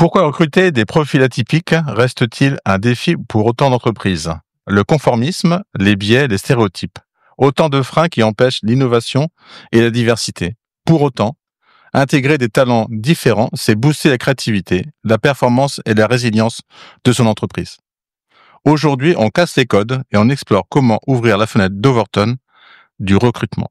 Pourquoi recruter des profils atypiques reste-t-il un défi pour autant d'entreprises? Le conformisme, les biais, les stéréotypes. Autant de freins qui empêchent l'innovation et la diversité. Pour autant, intégrer des talents différents, c'est booster la créativité, la performance et la résilience de son entreprise. Aujourd'hui, on casse les codes et on explore comment ouvrir la fenêtre d'Overton du recrutement.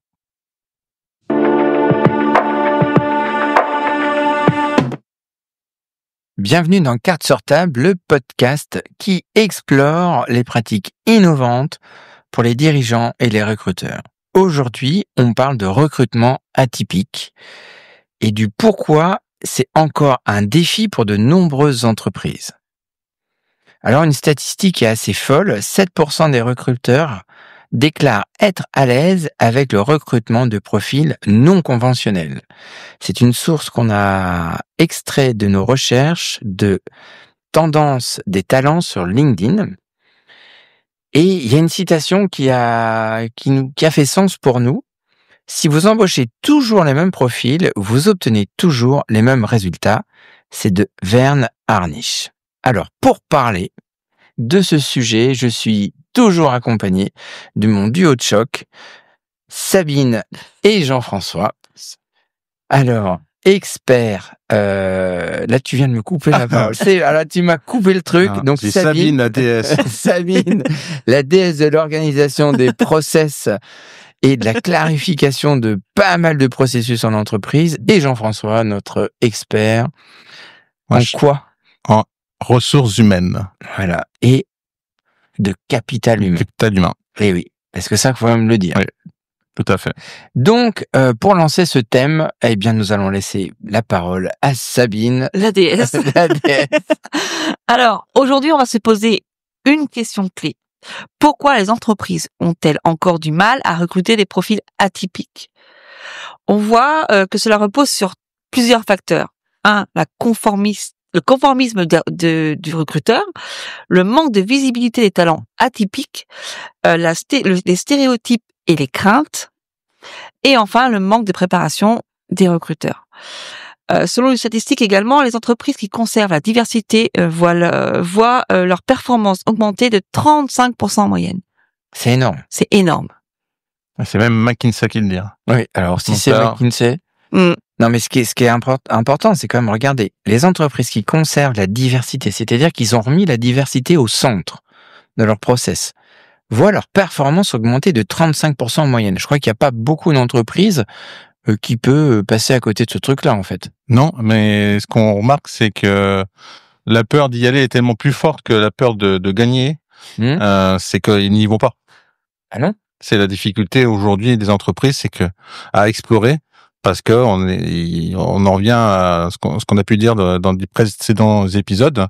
Bienvenue dans Cartes sur table, le podcast qui explore les pratiques innovantes pour les dirigeants et les recruteurs. Aujourd'hui, on parle de recrutement atypique et du pourquoi c'est encore un défi pour de nombreuses entreprises. Alors, une statistique est assez folle, 7% des recruteurs déclarent être à l'aise avec le recrutement de profils non conventionnels. C'est une source qu'on a extrait de nos recherches de tendance des talents sur LinkedIn. Et il y a une citation qui a fait sens pour nous. Si vous embauchez toujours les mêmes profils, vous obtenez toujours les mêmes résultats. C'est de Verne Harnisch. Alors, pour parler de ce sujet, je suis toujours accompagné de mon duo de choc, Sabine et Jean-François. Alors, expert, là tu viens de me couper la parole. Alors tu m'as coupé le truc. Non, Donc c'est Sabine, la déesse. Sabine, la déesse de l'organisation des process et de la clarification de pas mal de processus en entreprise. Et Jean-François, notre expert. Moi, quoi? En ressources humaines. Voilà. Et de capital humain. Capital humain. Eh oui, parce que ça, faut même le dire. Oui, tout à fait. Donc, pour lancer ce thème, eh bien, nous allons laisser la parole à Sabine. La déesse. La déesse. Alors, aujourd'hui, on va se poser une question clé. Pourquoi les entreprises ont-elles encore du mal à recruter des profils atypiques? On voit que cela repose sur plusieurs facteurs. Le conformisme du recruteur, le manque de visibilité des talents atypiques, les stéréotypes et les craintes, et enfin le manque de préparation des recruteurs. Selon les statistiques également, les entreprises qui conservent la diversité voient leur performance augmenter de 35% en moyenne. C'est énorme. C'est énorme. C'est même McKinsey qui le dit. Oui, alors si Donc c'est là- McKinsey... Non, mais ce qui est important, c'est quand même, regardez, les entreprises qui conservent la diversité, c'est-à-dire qu'ils ont remis la diversité au centre de leur process, voient leur performance augmenter de 35% en moyenne. Je crois qu'il n'y a pas beaucoup d'entreprises qui peut passer à côté de ce truc-là, en fait. Non, mais ce qu'on remarque, c'est que la peur d'y aller est tellement plus forte que la peur de gagner. C'est qu'ils n'y vont pas. Ah non? C'est la difficulté aujourd'hui des entreprises, c'est que à explorer, parce que on en revient à ce qu'on a pu dire dans les précédents épisodes,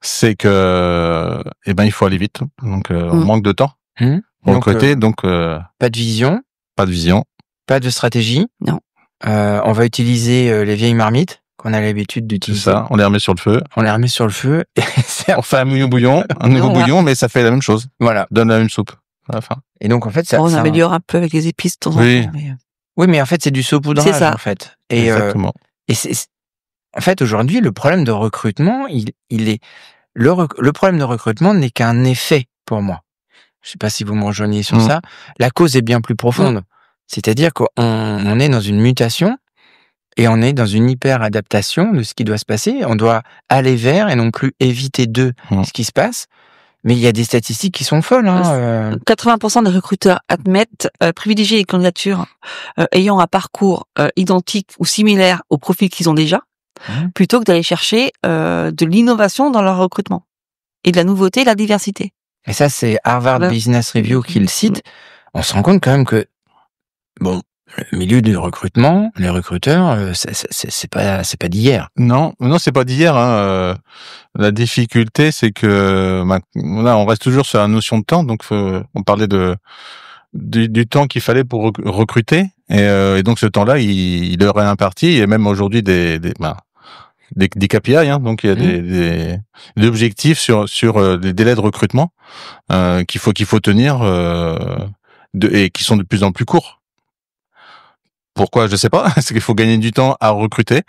c'est que il faut aller vite, donc on manque de temps pour recruter, donc Pas de vision, pas de vision. pas de stratégie. Non. On va utiliser les vieilles marmites qu'on a l'habitude C'est d'utiliser. ça, on les remet sur le feu, On les remet sur le feu. Et c'est... on fait un nouveau bouillon, mais ça fait la même chose, Voilà. donne la même soupe à la fin. Et donc, en fait, On améliore un peu avec les épices de temps en Oui. temps. Mais... Oui, mais en fait, c'est du saupoudrage, C'est ça. en fait. Et, Exactement. en fait, aujourd'hui, le problème de recrutement, le problème de recrutement n'est qu'un effet pour moi. Je sais pas si vous me rejoignez sur ça. La cause est bien plus profonde. C'est-à-dire qu'on est dans une mutation et on est dans une hyper-adaptation de ce qui doit se passer. On doit aller vers et non plus éviter ce qui se passe. Mais il y a des statistiques qui sont folles. 80% des recruteurs admettent privilégier les candidatures ayant un parcours identique ou similaire au profil qu'ils ont déjà, plutôt que d'aller chercher de l'innovation dans leur recrutement et de la nouveauté et de la diversité. Et ça, c'est Harvard Business Review qui le cite. On se rend compte quand même que, bon, le milieu du recrutement, les recruteurs, c'est pas d'hier. Non, c'est pas d'hier. La difficulté, c'est que là, on reste toujours sur la notion de temps. Donc, on parlait du temps qu'il fallait pour recruter, et donc ce temps-là, il leur est imparti. Il y a même aujourd'hui des KPI, donc il y a des objectifs sur les délais de recrutement qu'il faut tenir et qui sont de plus en plus courts. Pourquoi? Je sais pas. C'est qu'il faut gagner du temps à recruter.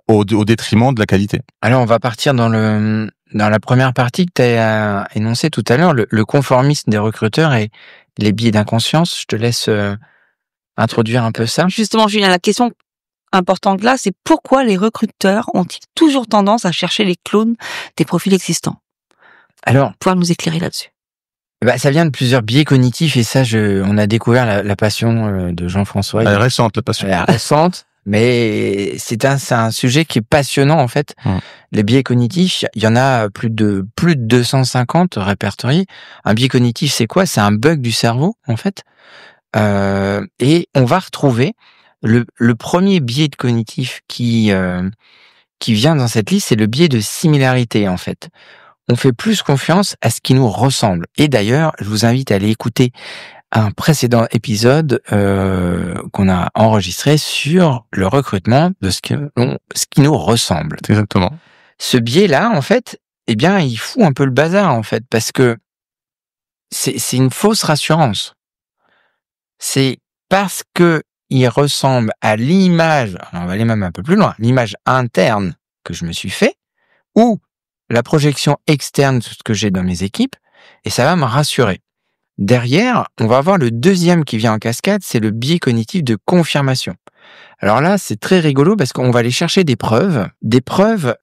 au détriment de la qualité. Alors, on va partir dans la première partie que tu as énoncée tout à l'heure, le conformisme des recruteurs et les biais d'inconscience. Je te laisse introduire un peu ça. Justement, Julien, la question importante là, c'est pourquoi les recruteurs ont-ils toujours tendance à chercher les clones des profils existants? Alors, Pouvoir nous éclairer là-dessus. ça vient de plusieurs biais cognitifs et ça, on a découvert la passion de Jean-François. Elle est récente, la passion. Elle est récente, mais c'est un sujet qui est passionnant en fait. Les biais cognitifs, il y en a plus de 250 répertoriés. Un biais cognitif, c'est quoi? C'est un bug du cerveau en fait. Et on va retrouver le premier biais de cognitif qui vient dans cette liste, c'est le biais de similarité en fait. On fait plus confiance à ce qui nous ressemble. Et d'ailleurs, je vous invite à aller écouter un précédent épisode qu'on a enregistré sur le recrutement de ce qui nous ressemble. Exactement. Ce biais-là, en fait, il fout un peu le bazar, en fait, parce que c'est une fausse rassurance. C'est parce que il ressemble à l'image, alors on va aller même un peu plus loin, l'image interne que je me suis fait, ou la projection externe de ce que j'ai dans mes équipes, et ça va me rassurer. Derrière, on va avoir le deuxième qui vient en cascade, c'est le biais cognitif de confirmation. Alors là, c'est très rigolo parce qu'on va aller chercher des preuves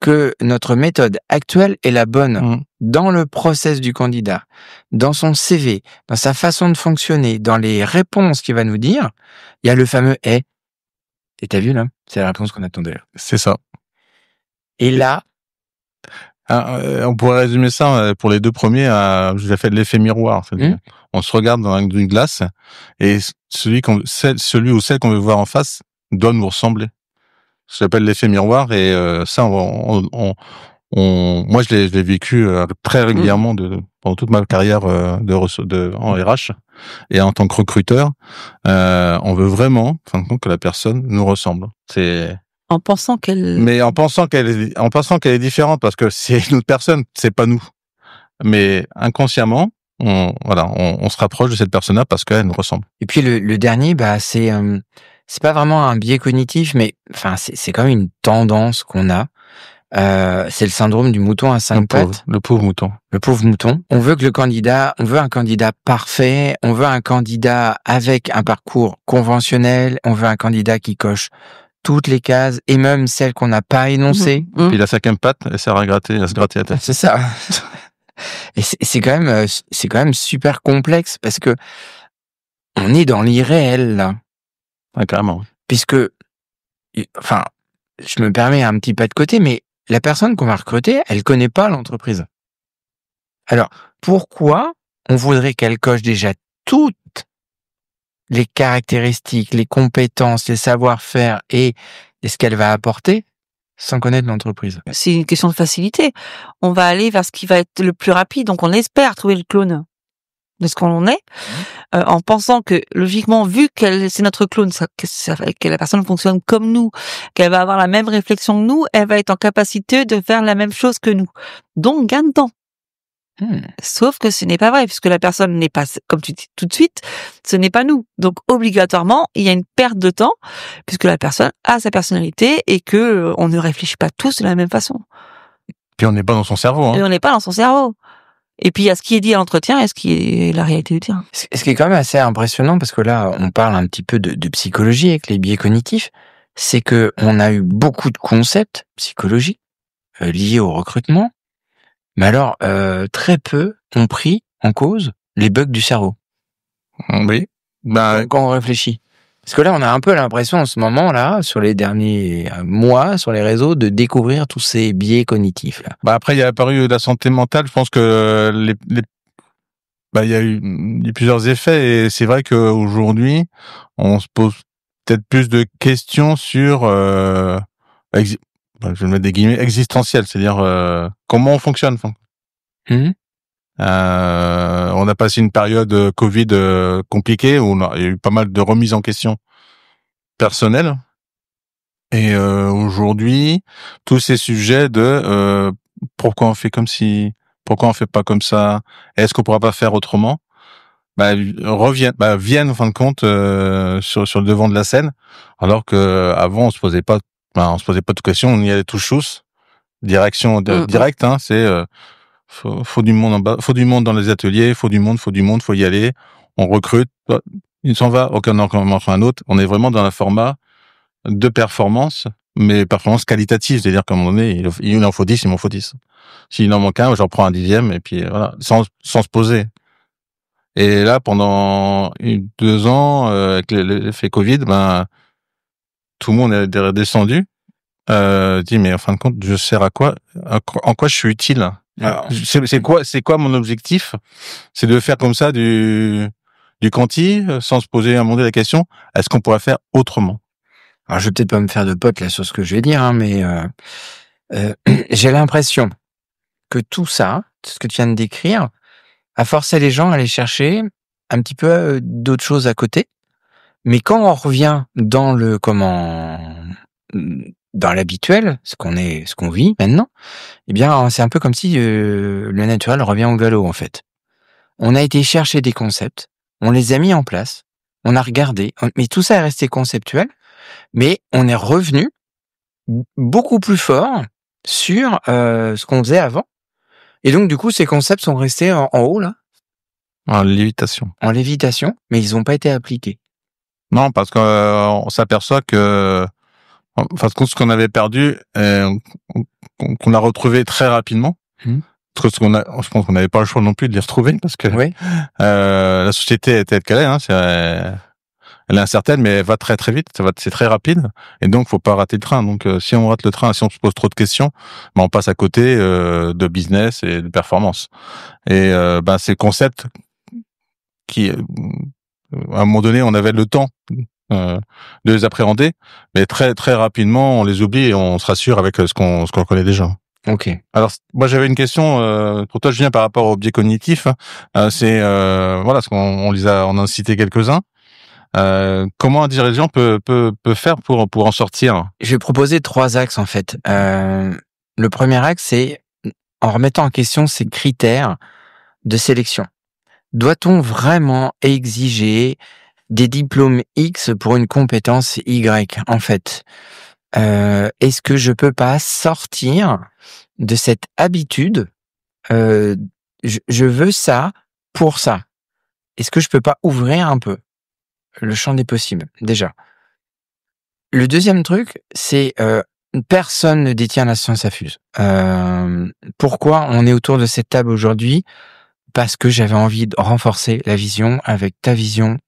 que notre méthode actuelle est la bonne dans le process du candidat, dans son CV, dans sa façon de fonctionner, dans les réponses qu'il va nous dire. Il y a le fameux « et t'as vu là ?» C'est la réponse qu'on attendait. C'est ça. Et là, on pourrait résumer ça pour les deux premiers à, j'ai fait de l'effet miroir. On se regarde dans une glace et celui ou celle qu'on veut voir en face doit nous ressembler. Ça s'appelle l'effet miroir et ça, moi je l'ai vécu très régulièrement pendant toute ma carrière en RH et en tant que recruteur. On veut vraiment, que la personne nous ressemble. En pensant qu'elle est différente parce que c'est une autre personne, c'est pas nous. Mais inconsciemment, on se rapproche de cette personne-là parce qu'elle nous ressemble. Et puis le dernier, c'est pas vraiment un biais cognitif, mais c'est quand même une tendance qu'on a. C'est le syndrome du mouton à 5 pattes. Le pauvre mouton. Le pauvre mouton. On veut un candidat parfait, on veut un candidat avec un parcours conventionnel, on veut un candidat qui coche toutes les cases et même celles qu'on n'a pas énoncées. Puis la 5e patte, elle sert à se gratter la tête. C'est ça. Et c'est quand même super complexe parce que on est dans l'irréel là. Ouais, carrément. Puisque, je me permets un petit pas de côté, mais la personne qu'on va recruter, elle connaît pas l'entreprise. Alors, pourquoi on voudrait qu'elle coche déjà toutes les caractéristiques, les compétences, les savoir-faire et ce qu'elle va apporter sans connaître l'entreprise? C'est une question de facilité. On va aller vers ce qui va être le plus rapide, donc on espère trouver le clone de ce qu'on est, en pensant que, logiquement, vu c'est notre clone, que la personne fonctionne comme nous, qu'elle va avoir la même réflexion que nous, elle va être en capacité de faire la même chose que nous. Donc, gain de temps. Sauf que ce n'est pas vrai, puisque la personne n'est pas, comme tu dis tout de suite, ce n'est pas nous. Donc, obligatoirement, il y a une perte de temps, puisque la personne a sa personnalité et que on ne réfléchit pas tous de la même façon. Puis on n'est pas dans son cerveau. Et on n'est pas dans son cerveau. Et puis, il y a ce qui est dit à l'entretien et ce qui est la réalité du terrain. Ce qui est quand même assez impressionnant, parce que là, on parle un petit peu de psychologie avec les biais cognitifs, c'est que on a eu beaucoup de concepts psychologiques liés au recrutement, mais alors, très peu ont pris en cause les bugs du cerveau. Oui. Quand on réfléchit. Parce que là, on a un peu l'impression en ce moment-là, sur les derniers mois, sur les réseaux, de découvrir tous ces biais cognitifs-là. Après, il y a apparu la santé mentale. Je pense que il y a eu plusieurs effets et c'est vrai qu'aujourd'hui, on se pose peut-être plus de questions sur, je vais mettre des guillemets, existentielles, c'est-à-dire comment on fonctionne. On a passé une période Covid compliquée où il y a eu pas mal de remises en question personnelles. Et aujourd'hui, tous ces sujets de pourquoi on fait comme ci, pourquoi on fait pas comme ça, est-ce qu'on pourra pas faire autrement, viennent en fin de compte sur le devant de la scène, alors que avant on se posait pas on se posait pas de questions, on y allait tous chousse. Direction directe, hein, c'est faut du monde en bas, faut du monde dans les ateliers, faut du monde, faut y aller. On recrute, il s'en va, aucun en manque un autre. On est vraiment dans un format de performance, mais performance qualitative, c'est-à-dire qu'à un moment donné, il en faut 10, il m'en faut 10. S'il en manque un, j'en prends un 10e, et puis voilà, sans se poser. Et là, pendant 2 ans, avec l'effet Covid, tout le monde est redescendu. Dit, mais en fin de compte, je sers à quoi? En quoi je suis utile? Alors, C'est quoi mon objectif? C'est de faire comme ça du quanti, sans se poser à un moment donné la question, est-ce qu'on pourrait faire autrement? alors, je vais peut-être pas me faire de pote là sur ce que je vais dire, hein, mais j'ai l'impression que tout ça, tout ce que tu viens de décrire, a forcé les gens à aller chercher un petit peu d'autres choses à côté. Mais quand on revient dans le dans l'habituel, ce qu'on vit maintenant, eh bien, c'est un peu comme si le naturel revient au galop en fait. On a été chercher des concepts, on les a mis en place, on a regardé, mais tout ça est resté conceptuel, mais on est revenu beaucoup plus fort sur ce qu'on faisait avant. Et donc du coup, ces concepts sont restés en haut là, En lévitation. en lévitation, mais ils n'ont pas été appliqués. Non, parce qu'on s'aperçoit que, enfin, ce qu'on avait perdu, qu'on a retrouvé très rapidement. Parce que je pense qu'on n'avait pas le choix non plus de les retrouver, parce que Oui. la société est telle qu'elle est, hein, elle est incertaine, mais elle va très très vite, c'est très rapide, et donc faut pas rater le train. Donc si on rate le train, si on se pose trop de questions, on passe à côté de business et de performance. Et ces concepts qui, à un moment donné, on avait le temps de les appréhender, mais très très rapidement, on les oublie et on se rassure avec ce qu'on connaît déjà. Ok. Alors, moi, j'avais une question pour toi, Julien, par rapport aux biais cognitifs. C'est voilà, on a cité quelques-uns. Comment un dirigeant peut faire pour en sortir? Je vais proposer 3 axes en fait. Le premier axe, c'est en remettant en question ces critères de sélection. Doit-on vraiment exiger des diplômes X pour une compétence Y en fait? Est-ce que je peux pas sortir de cette habitude? Je veux ça pour ça. Est-ce que je peux pas ouvrir un peu le champ des possibles déjà? Le deuxième truc, c'est personne ne détient la science infuse. Pourquoi on est autour de cette table aujourd'hui? Parce que j'avais envie de renforcer la vision avec ta vision,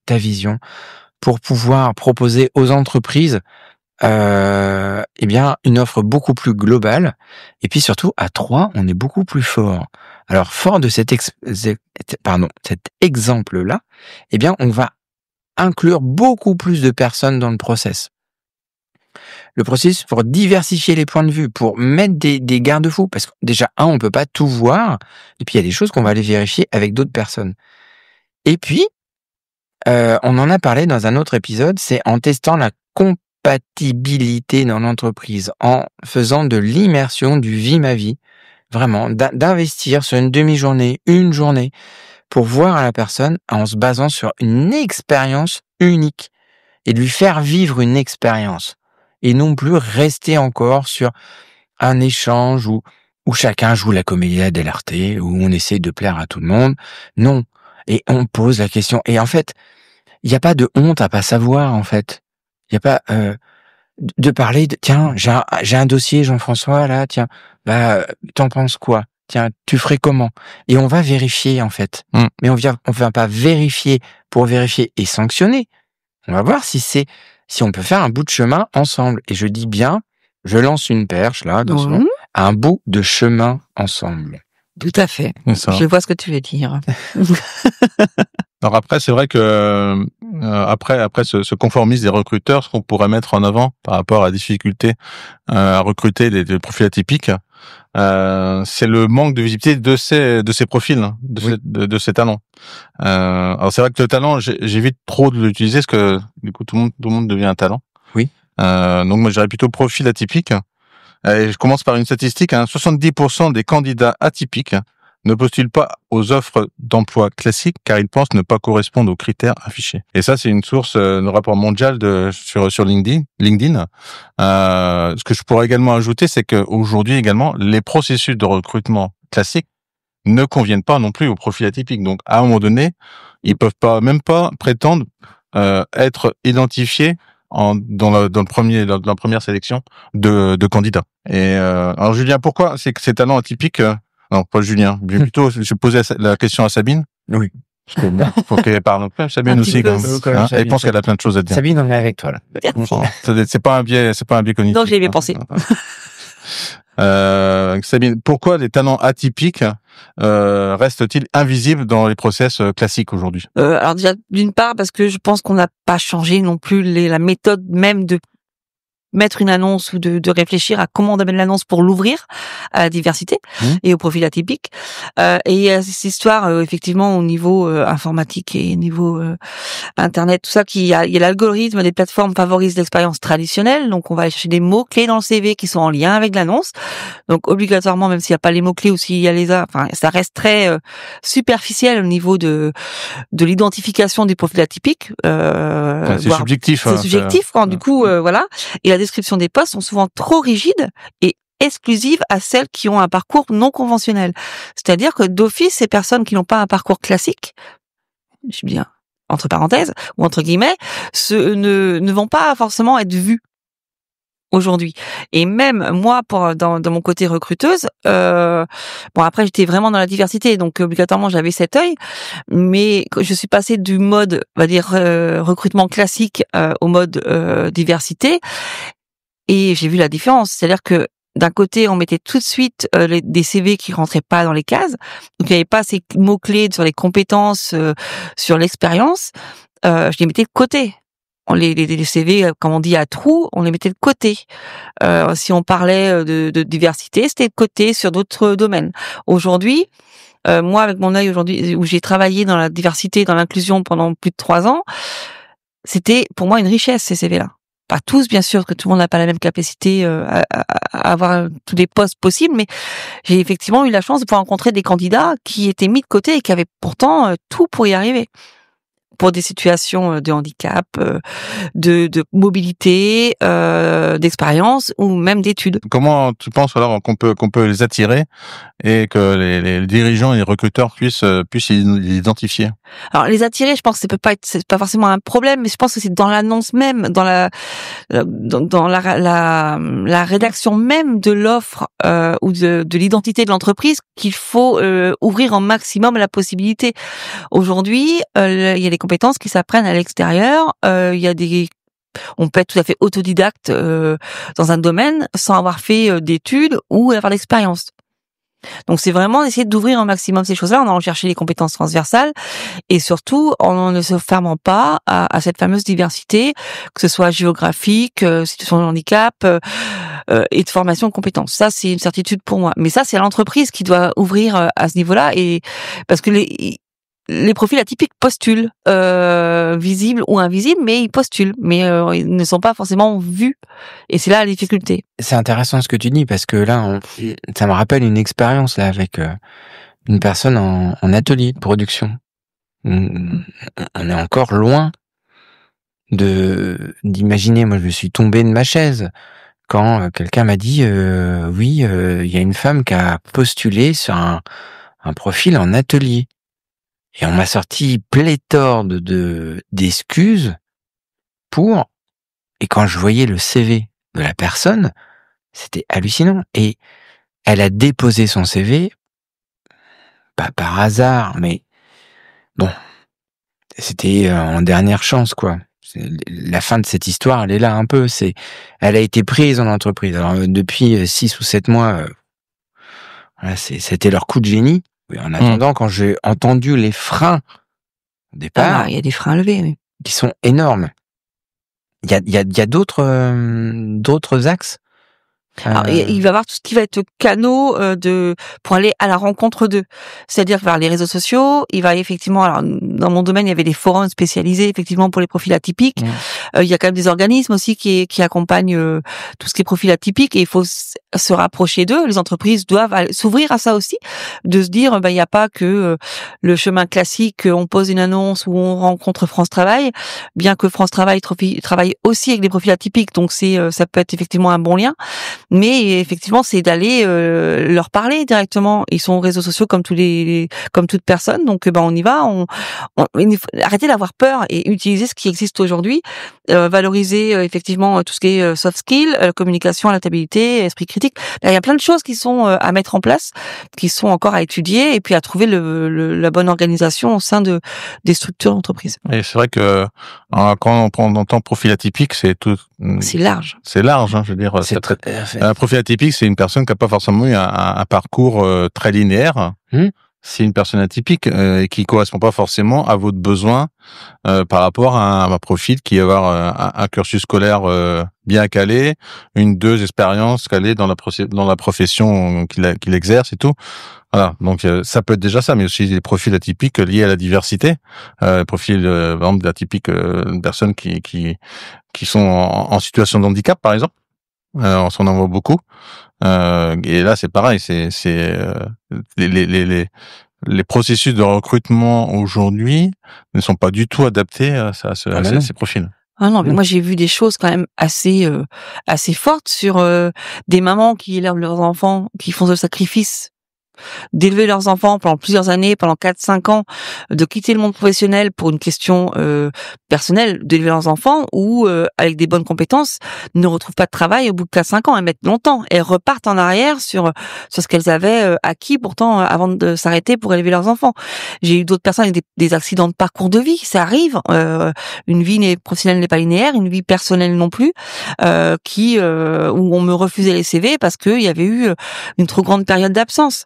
pour pouvoir proposer aux entreprises une offre beaucoup plus globale. Et puis surtout, à 3, on est beaucoup plus fort. Alors, fort de cet exemple-là, on va inclure beaucoup plus de personnes dans le process. Le processus pour diversifier les points de vue, pour mettre des garde-fous, parce que déjà, on peut pas tout voir, et puis il y a des choses qu'on va aller vérifier avec d'autres personnes. Et puis, on en a parlé dans un autre épisode, c'est en testant la compatibilité dans l'entreprise, en faisant de l'immersion du vie ma vie, vraiment, d'investir sur une demi-journée, une journée, pour voir à la personne en se basant sur une expérience unique, et de lui faire vivre une expérience. Et non plus rester encore sur un échange où chacun joue la commedia dell'arte, où on essaie de plaire à tout le monde. Non. Et on pose la question. Et en fait, il n'y a pas de honte à pas savoir, en fait. Il n'y a pas de parler de, tiens, j'ai un dossier, Jean-François, là, tiens, t'en penses quoi? Tiens, tu ferais comment? Et on va vérifier, en fait. Mais on vient pas vérifier pour vérifier et sanctionner. On va voir si on peut faire un bout de chemin ensemble. Et je dis bien, je lance une perche, là, un bout de chemin ensemble. Tout à fait. Je vois ce que tu veux dire. Alors après, c'est vrai que après ce conformisme des recruteurs, ce qu'on pourrait mettre en avant par rapport à la difficulté à recruter des profils atypiques, c'est le manque de visibilité de ces profils, hein, de ces talents. Alors c'est vrai que le talent, j'évite trop de l'utiliser parce que du coup tout le monde devient un talent. Oui. Donc moi je dirais plutôt profil atypique. Et je commence par une statistique, 70% des candidats atypiques ne postulent pas aux offres d'emploi classiques car ils pensent ne pas correspondre aux critères affichés. Et ça, c'est une source de rapport mondial sur LinkedIn. Ce que je pourrais également ajouter, c'est qu'aujourd'hui également, les processus de recrutement classiques ne conviennent pas non plus aux profils atypiques. Donc, à un moment donné, ils peuvent même pas prétendre être identifiés dans la première sélection de candidats. Et alors Julien, pourquoi c'est que ces talents atypiques non, pas Julien, bien plutôt je posais la question à Sabine. Oui. Parce que faut qu'elle parle un peu. Sabine aussi quand même. Hein, elle pense qu'elle a plein de choses à dire. Sabine, on est avec toi là. C'est pas un biais cognitif. Non, j'y avais pensé. Sabine, pourquoi les talents atypiques restent-ils invisibles dans les process classiques aujourd'hui? Alors déjà, d'une part, parce que je pense qu'on n'a pas changé non plus la méthode même de mettre une annonce ou de réfléchir à comment on amène l'annonce pour l'ouvrir à la diversité et au profil atypique. Et il y a cette histoire, effectivement, au niveau informatique et au niveau Internet, tout ça, il y a l'algorithme des plateformes favorise l'expérience traditionnelle. Donc, on va aller chercher des mots-clés dans le CV qui sont en lien avec l'annonce. Donc, obligatoirement, même s'il n'y a pas les mots-clés ou s'il y a enfin, ça reste très superficiel au niveau de l'identification des profils atypiques. C'est subjectif. C'est subjectif, quand du coup, voilà. Et la description des postes sont souvent trop rigides et exclusives à celles qui ont un parcours non conventionnel. C'est-à-dire que d'office, ces personnes qui n'ont pas un parcours classique, je dis bien entre parenthèses ou entre guillemets, ne vont pas forcément être vues aujourd'hui. Et même moi, dans mon côté recruteuse, bon après j'étais vraiment dans la diversité, donc obligatoirement j'avais cet œil, mais je suis passée du mode, on va dire recrutement classique au mode diversité, et j'ai vu la différence. C'est-à-dire que d'un côté, on mettait tout de suite des CV qui rentraient pas dans les cases, donc il n'y avait pas ces mots-clés sur les compétences, sur l'expérience, je les mettais de côté. Les CV, comme on dit, à trous, on les mettait de côté. Si on parlait de diversité, c'était de côté sur d'autres domaines. Aujourd'hui, moi, avec mon œil aujourd'hui, où j'ai travaillé dans la diversité, dans l'inclusion pendant plus de 3 ans, c'était pour moi une richesse, ces CV-là. Pas tous, bien sûr, parce que tout le monde n'a pas la même capacité à avoir tous les postes possibles, mais j'ai effectivement eu la chance de pouvoir rencontrer des candidats qui étaient mis de côté et qui avaient pourtant tout pour y arriver. Pour des situations de handicap, de mobilité, d'expérience ou même d'études. Comment tu penses alors qu'on peut les attirer et que les dirigeants et les recruteurs puissent les identifier? Alors les attirer, je pense que c'est pas forcément un problème, mais je pense que c'est dans l'annonce même, dans la rédaction même de l'offre ou de l'identité de l'entreprise qu'il faut ouvrir un maximum la possibilité. Aujourd'hui, il y a des compétences qui s'apprennent à l'extérieur. On peut être tout à fait autodidacte dans un domaine sans avoir fait d'études ou avoir d'expérience. Donc c'est vraiment d'essayer d'ouvrir un maximum ces choses-là en allant chercher les compétences transversales et surtout en ne se fermant pas à cette fameuse diversité, que ce soit géographique, situation de handicap et de formation de compétences. Ça c'est une certitude pour moi. Mais ça c'est l'entreprise qui doit ouvrir à ce niveau-là, et parce que les profils atypiques postulent, visibles ou invisibles, mais ils postulent, mais ils ne sont pas forcément vus. Et c'est là la difficulté. C'est intéressant ce que tu dis, parce que là, ça me rappelle une expérience là avec une personne en atelier de production. On est encore loin d'imaginer. Moi, je suis tombé de ma chaise quand quelqu'un m'a dit oui, il y a une femme qui a postulé sur un profil en atelier. Et on m'a sorti pléthore d'excuses et quand je voyais le CV de la personne, c'était hallucinant. Et elle a déposé son CV, pas par hasard, mais bon, c'était en dernière chance, quoi. La fin de cette histoire, elle est là un peu. Elle a été prise en entreprise. Alors, depuis 6 ou 7 mois, voilà, c'était leur coup de génie. Oui, en attendant, quand j'ai entendu les freins au départ, il y a des freins à lever, oui, qui sont énormes. Il y a d'autres axes. Alors, il va y avoir tout ce qui va être canaux pour aller à la rencontre d'eux, c'est-à-dire vers les réseaux sociaux. Il va effectivement, alors dans mon domaine, il y avait des forums spécialisés effectivement pour les profils atypiques. il y a quand même des organismes aussi qui accompagnent tout ce qui est profil atypique, et il faut se rapprocher d'eux. Les entreprises doivent s'ouvrir à ça aussi, de se dire il n'y a pas que le chemin classique, on pose une annonce où on rencontre France Travail, bien que France Travail travaille aussi avec des profils atypiques, donc ça peut être effectivement un bon lien, mais effectivement c'est d'aller leur parler directement. Ils sont aux réseaux sociaux comme comme toute personne, donc on y va, il faut arrêter d'avoir peur et utiliser ce qui existe aujourd'hui, valoriser effectivement tout ce qui est soft skills, communication, adaptabilité, esprit critique. Il y a plein de choses qui sont à mettre en place, qui sont encore à étudier, et puis à trouver la bonne organisation au sein des structures d'entreprise. Et c'est vrai que quand on entend profil atypique, c'est large. C'est large, je veux dire. Un profil atypique, c'est une personne qui n'a pas forcément eu un parcours très linéaire. C'est une personne atypique et qui correspond pas forcément à votre besoin par rapport à un profil qui va avoir un cursus scolaire bien calé, 2 expériences calées dans la profession qu'il exerce et tout. Voilà, donc ça peut être déjà ça, mais aussi des profils atypiques liés à la diversité, profils par exemple atypiques de personnes qui sont en situation de handicap par exemple. On s'en en voit beaucoup. Et là, c'est pareil, les processus de recrutement aujourd'hui ne sont pas du tout adaptés à ces profils. Ah non, mais moi j'ai vu des choses quand même assez fortes sur des mamans qui élèvent leurs enfants, qui font ce sacrifice d'élever leurs enfants pendant plusieurs années, pendant 4-5 ans, de quitter le monde professionnel pour une question personnelle, d'élever leurs enfants, ou avec des bonnes compétences, ne retrouvent pas de travail au bout de 4-5 ans. Elles mettent longtemps. Elles repartent en arrière sur ce qu'elles avaient acquis pourtant avant de s'arrêter pour élever leurs enfants. J'ai eu d'autres personnes avec des accidents de parcours de vie, ça arrive. Une vie professionnelle n'est pas linéaire, une vie personnelle non plus, où on me refusait les CV parce qu'il y avait eu une trop grande période d'absence.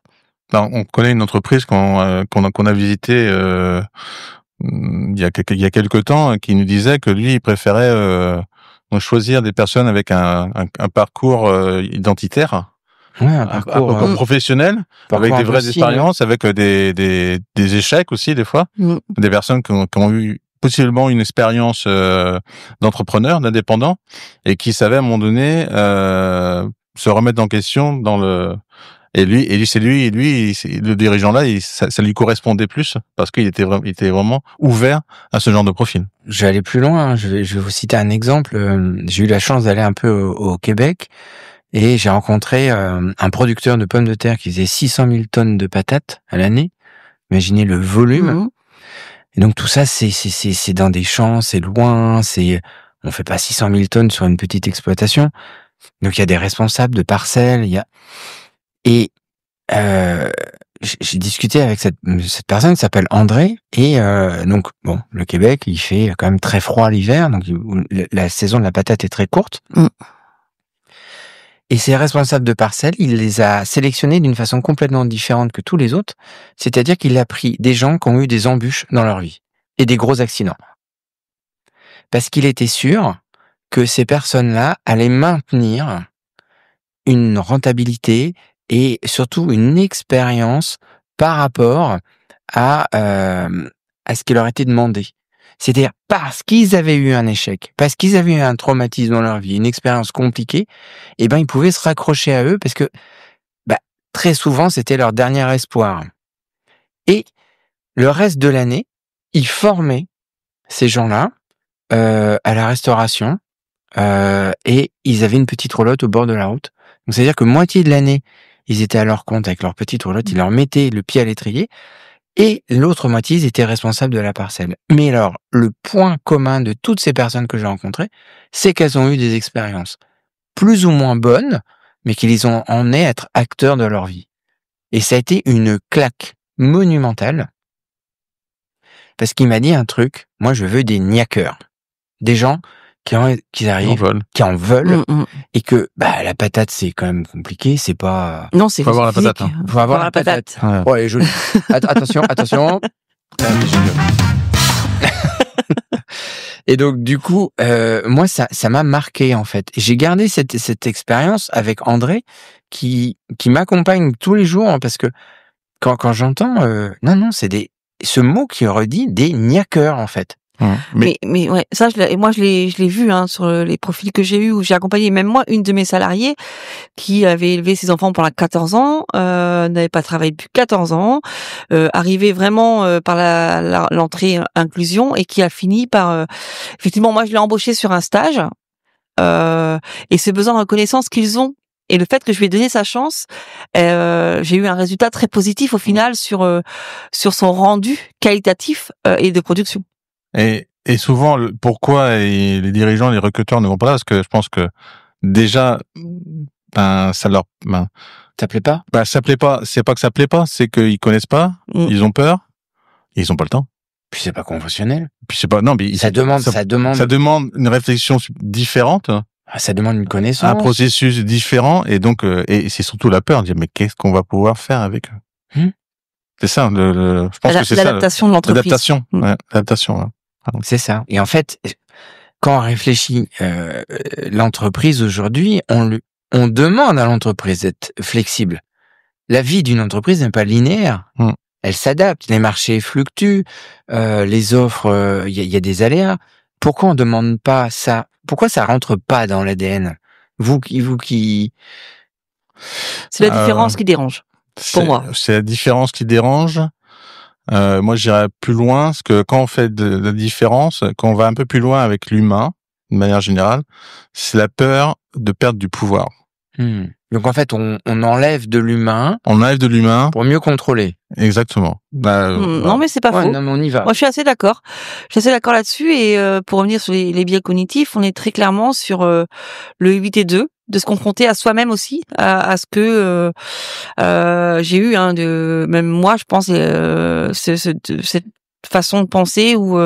Alors, on connaît une entreprise qu'on a visitée il y a quelques temps, qui nous disait que lui, il préférait choisir des personnes avec un parcours identitaire, un parcours professionnel, avec des vraies expériences, avec des échecs aussi des fois, des personnes qui ont eu possiblement une expérience d'entrepreneur, d'indépendant, et qui savaient à un moment donné se remettre en question dans le... Et lui, le dirigeant là, ça lui correspondait plus parce qu'il était vraiment ouvert à ce genre de profil. Je vais aller plus loin. Je vais vous citer un exemple. J'ai eu la chance d'aller un peu au Québec et j'ai rencontré un producteur de pommes de terre qui faisait 600 000 tonnes de patates à l'année. Imaginez le volume. Et donc tout ça, c'est dans des champs, c'est loin, on fait pas 600 000 tonnes sur une petite exploitation. Donc il y a des responsables de parcelles, Et j'ai discuté avec cette personne qui s'appelle André, et donc bon, le Québec, il fait quand même très froid l'hiver, donc la saison de la patate est très courte. Et ces responsables de parcelles, il les a sélectionnés d'une façon complètement différente que tous les autres, c'est-à-dire qu'il a pris des gens qui ont eu des embûches dans leur vie et des gros accidents. Parce qu'il était sûr que ces personnes-là allaient maintenir une rentabilité et surtout une expérience par rapport à ce qui leur était demandé. C'est-à-dire parce qu'ils avaient eu un échec, parce qu'ils avaient eu un traumatisme dans leur vie, une expérience compliquée, ils pouvaient se raccrocher à eux parce que très souvent c'était leur dernier espoir. Et le reste de l'année, ils formaient ces gens-là à la restauration et ils avaient une petite roulotte au bord de la route. Donc c'est-à-dire que moitié de l'année, ils étaient à leur compte avec leur petite roulotte, ils leur mettaient le pied à l'étrier, et l'autre moitié, ils étaient responsables de la parcelle. Mais alors, le point commun de toutes ces personnes que j'ai rencontrées, c'est qu'elles ont eu des expériences plus ou moins bonnes, mais qui les ont emmenées à être acteurs de leur vie. Et ça a été une claque monumentale, parce qu'il m'a dit un truc, moi je veux des niaqueurs, des gens qui arrivent, qui en veulent, et que la patate c'est quand même compliqué, c'est pas... Non, c'est faut avoir la patate. Hein. Faut avoir la patate. Ouais. Oh, elle est jolie. Attention. Et donc du coup, moi ça m'a marqué en fait. J'ai gardé cette expérience avec André qui m'accompagne tous les jours, parce que quand j'entends non c'est ce mot qui redit des niaqueurs en fait. Mais ouais, ça, moi, je l'ai vu, hein, sur les profils que j'ai eu où j'ai accompagné même moi une de mes salariées qui avait élevé ses enfants pendant 14 ans, n'avait pas travaillé depuis 14 ans, arrivait vraiment par l'entrée inclusion et qui a fini par, effectivement, moi, je l'ai embauché sur un stage, et ce besoin de reconnaissance qu'ils ont. Et le fait que je lui ai donné sa chance, j'ai eu un résultat très positif au final sur son rendu qualitatif et de production. Et souvent, pourquoi les dirigeants, les recruteurs ne vont pas là, parce que je pense que déjà, ça leur, ça plaît pas. Ça plaît pas. C'est pas que ça plaît pas, c'est qu'ils connaissent pas, ils ont peur, et ils ont pas le temps. Puis c'est pas conventionnel. Puis c'est pas, non, mais ça demande une réflexion différente. Ça demande une connaissance. Un processus différent, et donc, et c'est surtout la peur de dire, mais qu'est-ce qu'on va pouvoir faire avec eux? C'est ça, je pense que c'est ça. L'adaptation de l'entreprise. L'adaptation, ouais. C'est ça. Et en fait, quand on réfléchit, l'entreprise aujourd'hui, on demande à l'entreprise d'être flexible. La vie d'une entreprise n'est pas linéaire. Elle s'adapte. Les marchés fluctuent, les offres, il y a des aléas. Pourquoi on demande pas ça? Pourquoi ça rentre pas dans l'ADN? Vous qui... C'est la différence qui dérange. Pour moi. C'est la différence qui dérange. Moi, j'irais plus loin, parce que quand on fait de la différence, quand on va un peu plus loin avec l'humain, de manière générale, c'est la peur de perdre du pouvoir. Donc en fait, on enlève de l'humain. On enlève de l'humain pour mieux contrôler. Exactement. Non, mais c'est pas faux. Non, mais on y va. Moi, je suis assez d'accord. Je suis assez d'accord là-dessus. Et pour revenir sur les biais cognitifs, on est très clairement sur le 8 et 2, de se confronter à soi-même aussi, à ce que j'ai eu, même moi, je pense, cette façon de penser où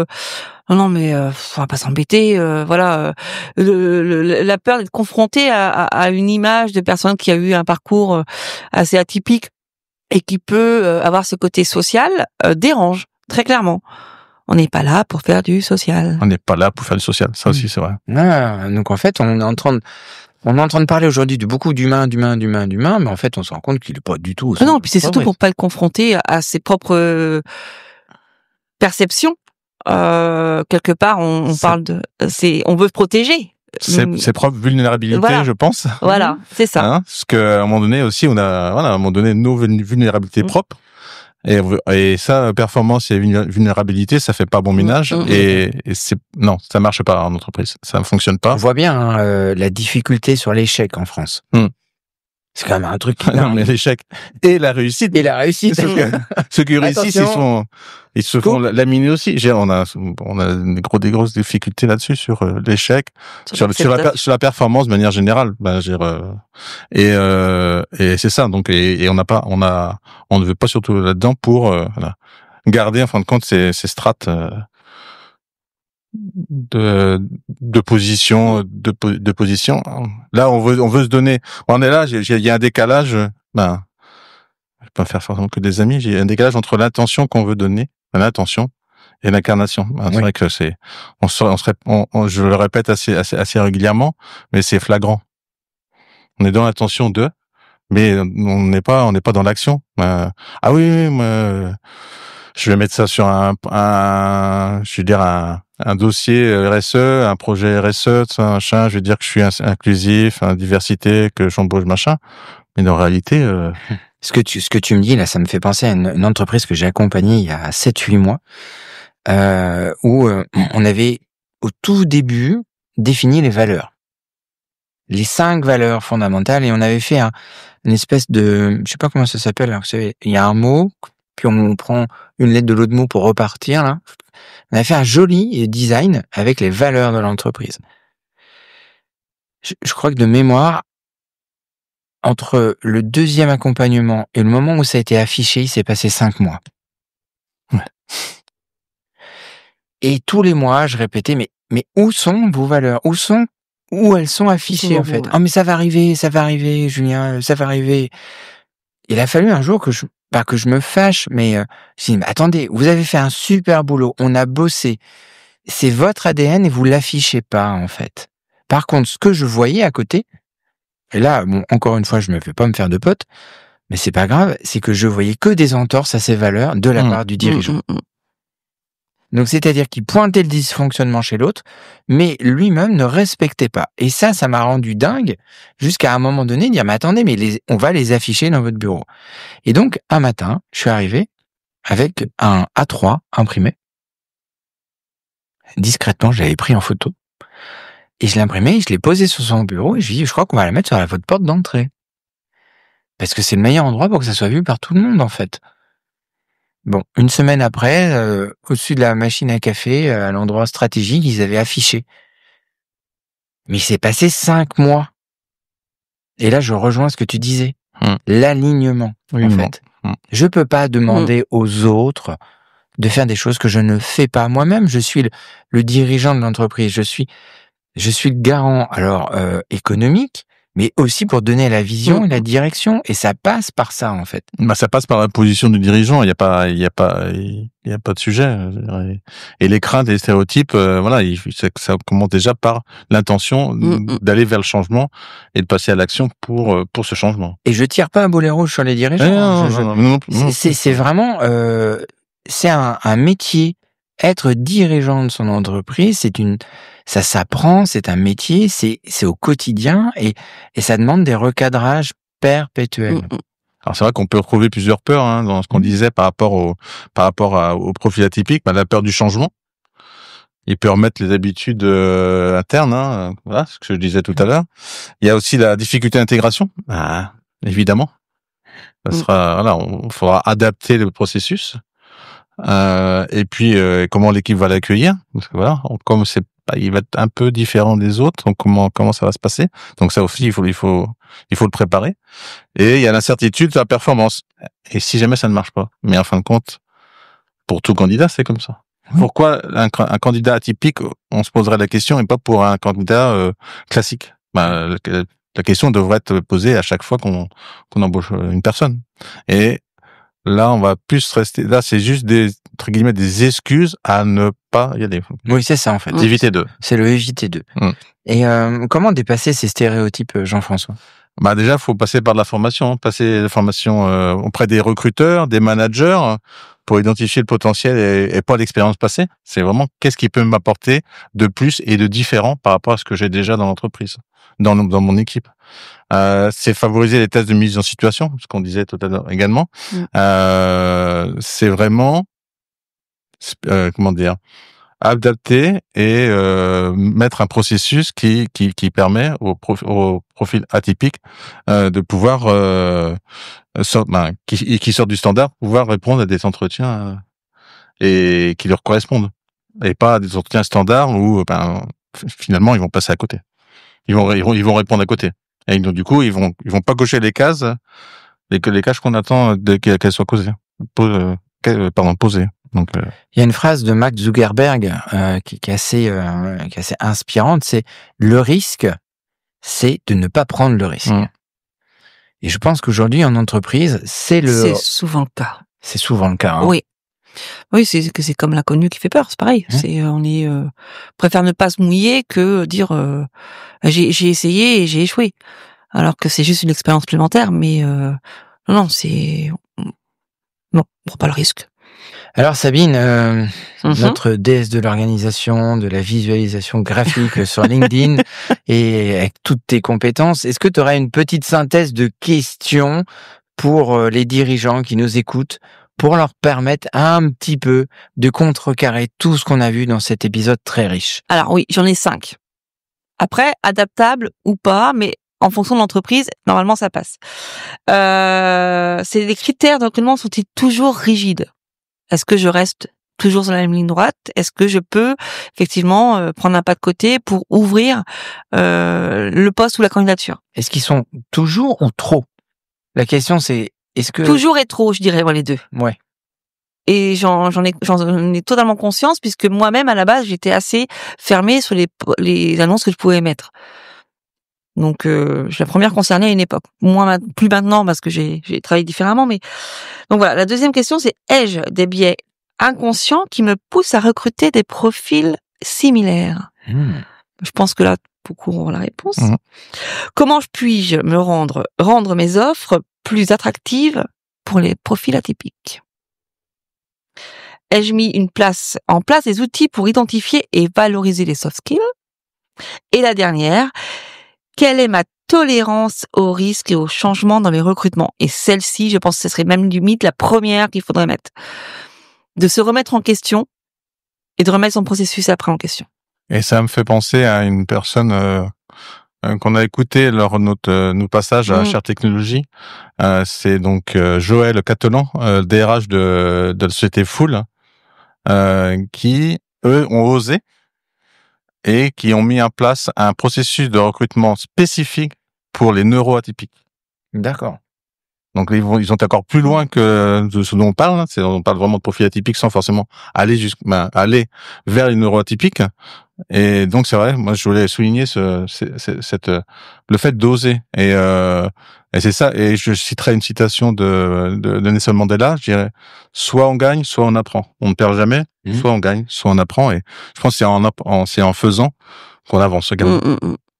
non mais on va pas s'embêter, voilà, la peur d'être confronté à une image de personne qui a eu un parcours assez atypique et qui peut avoir ce côté social dérange très clairement. On n'est pas là pour faire du social. On n'est pas là pour faire du social, ça aussi c'est vrai. Donc en fait, on est en train de parler aujourd'hui de beaucoup d'humains, mais en fait, on se rend compte qu'il est pas du tout. Non, puis c'est surtout pour pas le confronter à ses propres perceptions. Quelque part, on parle on veut protéger. Ses propres vulnérabilités, voilà. Je pense. Voilà, c'est ça. Parce qu'à un moment donné aussi, on a, à un moment donné, nos vulnérabilités propres. Et ça, performance et vulnérabilité, ça fait pas bon ménage. Et non, ça marche pas en entreprise. Ça ne fonctionne pas. On voit bien la difficulté sur l'échec en France. C'est quand même un truc. Non, mais l'échec et la réussite. Ceux qui réussissent, ils se font laminer aussi. On a des grosses difficultés là-dessus sur l'échec, sur la performance de manière générale. Et c'est ça. Donc, et on ne veut pas surtout là-dedans pour garder en fin de compte ces strates de position. Là, on veut se donner. On est là. Il y a un décalage. Je vais pas faire forcément que des amis. J'ai un décalage entre l'intention qu'on veut donner, l'intention, et l'incarnation. C'est vrai que je le répète assez régulièrement, mais c'est flagrant. On est dans l'intention mais on n'est pas dans l'action. Je vais mettre ça sur un dossier RSE, un projet RSE, ça, machin. Je vais dire que je suis inclusif, diversité, que j'embauche, machin. Mais en réalité, Ce que tu me dis là, ça me fait penser à une entreprise que j'ai accompagnée il y a 7-8 mois, où on avait au tout début défini les valeurs. Les 5 valeurs fondamentales, et on avait fait une espèce de, je sais pas comment ça s'appelle, alors, vous savez, il y a un mot, puis on prend une lettre de l'autre mot pour repartir, là. On a fait un joli design avec les valeurs de l'entreprise. Je crois que de mémoire, entre le deuxième accompagnement et le moment où ça a été affiché, il s'est passé 5 mois. Ouais. Et tous les mois, je répétais, mais où sont vos valeurs? Où elles sont affichées, en fait? Ah, mais ça va arriver, Julien, ça va arriver. Il a fallu un jour que je me fâche, mais je dis, mais attendez, vous avez fait un super boulot, on a bossé. C'est votre ADN et vous l'affichez pas, en fait. Par contre, ce que je voyais à côté, et là, bon, encore une fois, je me fais pas me faire de potes, mais c'est pas grave, c'est que je voyais que des entorses à ces valeurs de la part du dirigeant. Donc, c'est-à-dire qu'il pointait le dysfonctionnement chez l'autre, mais lui-même ne respectait pas. Et ça m'a rendu dingue jusqu'à un moment donné dire, mais attendez, mais on va les afficher dans votre bureau. Et donc, un matin, je suis arrivé avec un A3 imprimé. Discrètement, je l'avais pris en photo. Et je l'ai imprimé, je l'ai posé sur son bureau et je lui ai dit, je crois qu'on va la mettre sur votre porte d'entrée. Parce que c'est le meilleur endroit pour que ça soit vu par tout le monde, en fait. Bon, une semaine après, au-dessus de la machine à café, à l'endroit stratégique, ils avaient affiché. Mais il s'est passé 5 mois. Et là, je rejoins ce que tu disais. L'alignement, en fait. Je peux pas demander aux autres de faire des choses que je ne fais pas moi-même. Je suis le dirigeant de l'entreprise. Je suis le garant, alors, économique, mais aussi pour donner la vision et la direction. Et ça passe par ça, en fait. Bah, ça passe par la position du dirigeant. Il y a pas de sujet. Et les craintes et les stéréotypes, voilà, ça commence déjà par l'intention d'aller vers le changement et de passer à l'action pour ce changement. Et je tire pas un boulet rouge sur les dirigeants. C'est vraiment, c'est un métier. Être dirigeant de son entreprise, ça s'apprend, c'est un métier, c'est au quotidien et ça demande des recadrages perpétuels. Alors c'est vrai qu'on peut retrouver plusieurs peurs dans ce qu'on disait par rapport au profil atypique. La peur du changement. Il peut remettre les habitudes internes, voilà ce que je disais tout à l'heure. Il y a aussi la difficulté d'intégration. Évidemment. Ça sera on faudra adapter le processus. Et puis comment l'équipe va l'accueillir, parce que voilà, comme il va être un peu différent des autres, donc comment ça va se passer. Donc ça aussi il faut le préparer. Et il y a l'incertitude de la performance. Et si jamais ça ne marche pas, mais en fin de compte, pour tout candidat c'est comme ça. Pourquoi un candidat atypique, on se poserait la question, et pas pour un candidat classique? La question devrait être posée à chaque fois qu'on embauche une personne. Et là, on va plus rester. Là, c'est juste entre guillemets, des excuses à ne pas y aller. Oui, c'est ça, en fait. Éviter d'eux. C'est le éviter d'eux. Et comment dépasser ces stéréotypes, Jean-François? Déjà, faut passer par de la formation. Passer la formation auprès des recruteurs, des managers, pour identifier le potentiel et pas l'expérience passée. C'est vraiment qu'est-ce qui peut m'apporter de plus et de différent par rapport à ce que j'ai déjà dans l'entreprise, dans mon équipe. C'est favoriser les tests de mise en situation, ce qu'on disait tout à l'heure également. C'est vraiment adapter et mettre un processus qui permet au profil atypique de pouvoir qui sort du standard, pouvoir répondre à des entretiens et qui leur correspondent, et pas à des entretiens standards où finalement ils vont passer à côté. Ils vont répondre à côté. Et donc, du coup, ils vont pas cocher les cases qu'on attend qu'elles soient posées. Donc, il y a une phrase de Mark Zuckerberg qui est assez inspirante, c'est le risque, c'est de ne pas prendre le risque. Et je pense qu'aujourd'hui en entreprise, c'est souvent le cas. C'est souvent le cas. Oui, c'est comme l'inconnu qui fait peur, c'est pareil. Préfère ne pas se mouiller que dire j'ai essayé et j'ai échoué. Alors que c'est juste une expérience supplémentaire, mais non, on prend pas le risque. Alors Sabine, notre déesse de l'organisation, de la visualisation graphique sur LinkedIn, et avec toutes tes compétences, est-ce que tu aurais une petite synthèse de questions pour les dirigeants qui nous écoutent, pour leur permettre un petit peu de contrecarrer tout ce qu'on a vu dans cet épisode très riche? Alors oui, j'en ai 5. Après, adaptable ou pas, mais en fonction de l'entreprise, normalement ça passe. Les critères de recrutement sont-ils toujours rigides? Est-ce que je reste toujours sur la même ligne droite? Est-ce que je peux effectivement prendre un pas de côté pour ouvrir le poste ou la candidature? Est-ce qu'ils sont toujours ou trop? La question c'est, est-ce que... Toujours et trop, je dirais, les deux. Ouais. Et j'en ai totalement conscience, puisque moi-même, à la base, j'étais assez fermée sur les annonces que je pouvais mettre. Donc, je suis la première concernée à une époque. Moi, plus maintenant, parce que j'ai travaillé différemment, mais... Donc voilà, la deuxième question, c'est, ai-je des biais inconscients qui me poussent à recruter des profils similaires? Je pense que là, beaucoup auront la réponse. Comment puis-je me rendre mes offres plus attractives pour les profils atypiques? ai-je mis en place des outils pour identifier et valoriser les soft skills? Et la dernière, quelle est ma tolérance au risque et au changement dans les recrutements? Et celle-ci, je pense que ce serait même limite la première qu'il faudrait mettre. De se remettre en question et de remettre son processus après en question. Et ça me fait penser à une personne qu'on a écouté lors de nos passages à Cher Technologie. C'est donc Joël Catelan, DRH de la société Full, qui, eux, ont osé et qui ont mis en place un processus de recrutement spécifique pour les neuroatypiques. D'accord. Donc ils sont encore plus loin que de ce dont on parle. On parle vraiment de profils atypiques sans forcément aller aller vers les neuroatypiques. Et donc c'est vrai, moi je voulais souligner le fait d'oser. Et c'est ça. Et je citerai une citation de Nelson Mandela. Je dirais, soit on gagne, soit on apprend. On ne perd jamais. Soit on gagne, soit on apprend. Et je pense que c'est en faisant qu'on avance également.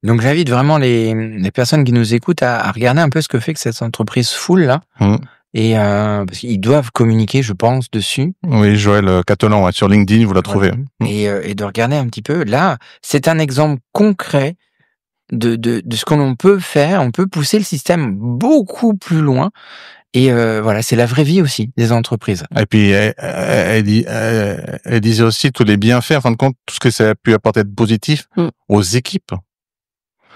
Donc j'invite vraiment les personnes qui nous écoutent à regarder un peu ce que fait que cette entreprise Full là. Et parce qu'ils doivent communiquer, je pense, dessus. Oui, Joël Catelan, sur LinkedIn, vous la trouvez. Et de regarder un petit peu. Là, c'est un exemple concret de ce qu'on peut faire. On peut pousser le système beaucoup plus loin. Et voilà, c'est la vraie vie aussi des entreprises. Et puis elle disait aussi tous les bienfaits, en fin de compte, tout ce que ça a pu apporter de positif aux équipes.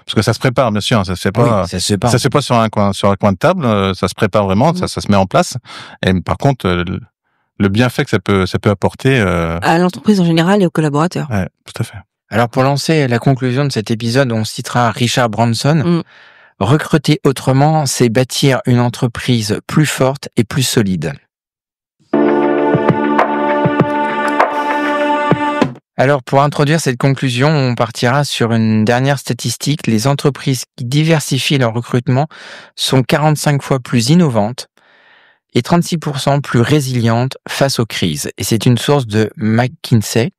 Parce que ça se prépare, bien sûr, ça se fait pas. Oui, ça se fait pas sur un coin de table, ça se prépare vraiment, ça se met en place. Et par contre, le bienfait que ça peut apporter à l'entreprise en général et aux collaborateurs. Ouais, tout à fait. Alors pour lancer la conclusion de cet épisode, on citera Richard Branson. Recruter autrement, c'est bâtir une entreprise plus forte et plus solide. Alors, pour introduire cette conclusion, on partira sur une dernière statistique. Les entreprises qui diversifient leur recrutement sont 45 fois plus innovantes et 36% plus résilientes face aux crises. Et c'est une source de McKinsey.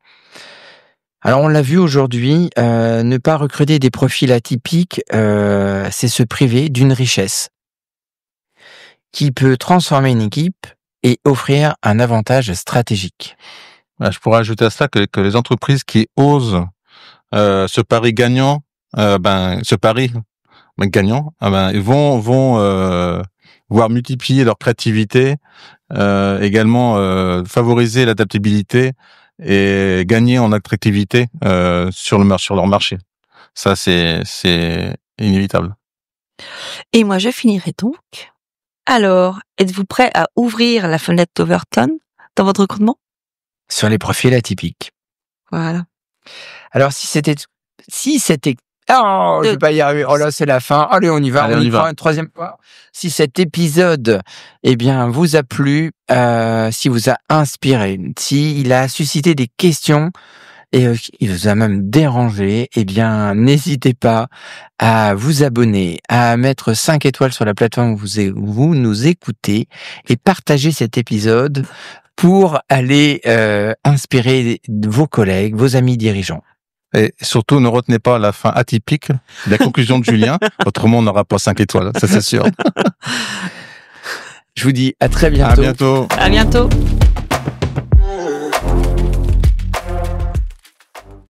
Alors, on l'a vu aujourd'hui, ne pas recruter des profils atypiques, c'est se priver d'une richesse qui peut transformer une équipe et offrir un avantage stratégique. Je pourrais ajouter à cela que les entreprises qui osent ce pari gagnant, ils vont voir multiplier leur créativité, également favoriser l'adaptabilité et gagner en attractivité sur leur marché. Ça c'est inévitable. Et moi je finirai donc. Alors, êtes-vous prêt à ouvrir la fenêtre d'Overton dans votre recrutement? Sur les profils atypiques. Voilà. Alors, si c'était, je vais pas y arriver. Oh là, c'est la fin. Allez, on y va. On y va une troisième fois. Si cet épisode, vous a plu, si vous a inspiré, si il a suscité des questions et il vous a même dérangé, n'hésitez pas à vous abonner, à mettre 5 étoiles sur la plateforme où vous nous écoutez et partager cet épisode pour aller inspirer vos collègues, vos amis dirigeants. Et surtout, ne retenez pas la fin atypique, la conclusion de Julien, autrement on n'aura pas 5 étoiles, ça c'est sûr. Je vous dis à très bientôt. À bientôt. À bientôt.